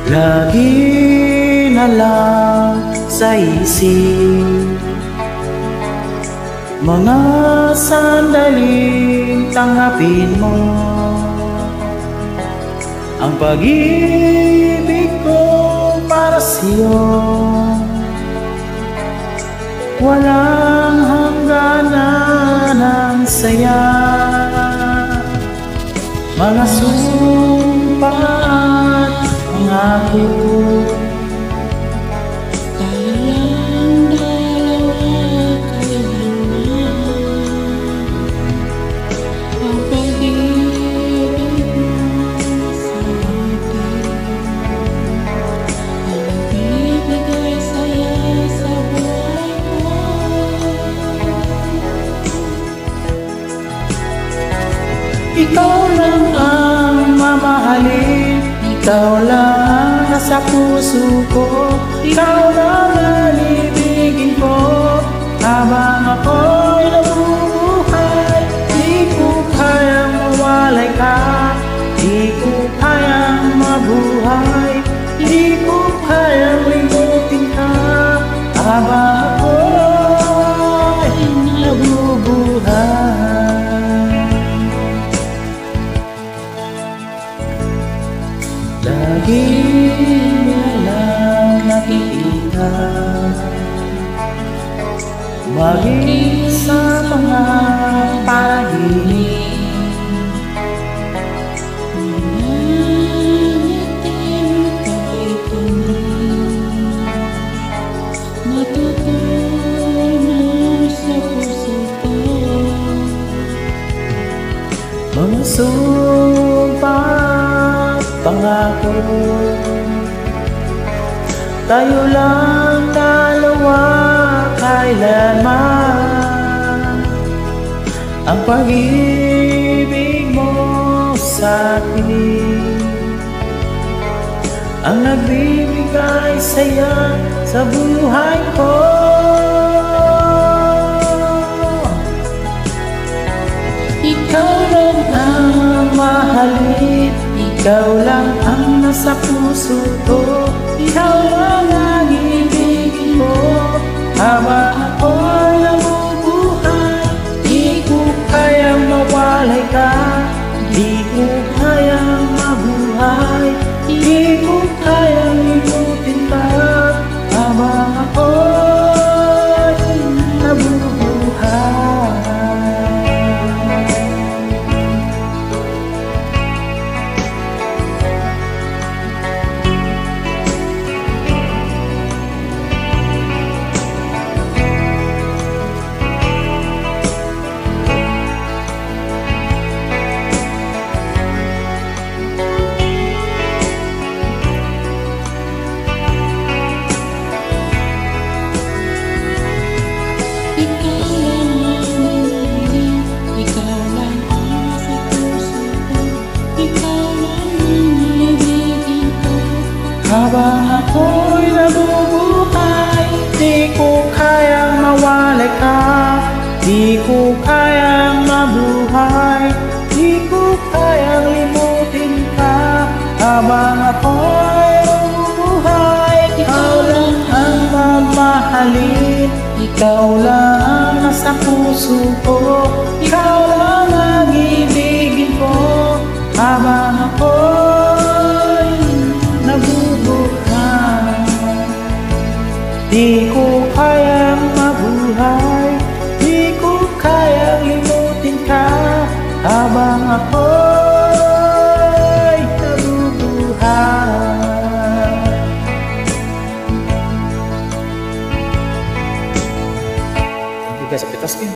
Lagi na lang sa isip mga sandaling tanggapin mo ang pag-ibig ko para sa'yo. Walang hangganan ang saya, mga sumpa at pangako. Tayo lang dalawa, kailanman ang pag-ibig mo sa akin, ang nagbibigay saya sa buhay ko. Ikaw lang ang mamahalin, ikaw lang nasa puso ko, ikaw lang ang ibigin ko habang ako'y nabubuhay. Di ko kayang mawalay ka, di ko kayang mabuhay, di ko kayang limutin ka habang ako'y nabubuhay. Lagi na lang nakikita, maging sa mga panaginip. Nananatim kahit tumalim, natutunan sa puso ko. Mga sumpa at pangako, tayo lang dalawa kailanman, ang pag-ibig mo sa akin, ang nagbibigay saya sa buhay ko. Ikaw lang ang mahalin, ikaw lang ang nasa puso ko, ikaw lang ang ibigin mo habang ako'y nabubuhay. Di ko kayang mawalay ka, di ko kayang mabuhay, di ko kayang limutin ka habang ako'y nabubuhay. Habang ako'y nabubuhay, di ko kayang mawalay ka, di ko kayang mabuhay, di ko kayang limutin ka habang ako'y nabubuhay. Ikaw lang ang mamahalin, ikaw lang ang nasa puso ko, ikaw lang ang ibigin ko habang ako'y nabubuhay. Di ko kayang mabuhay, di ko kayang limutin ka habang ako'y nabubuhay. Hindi ka sa pitas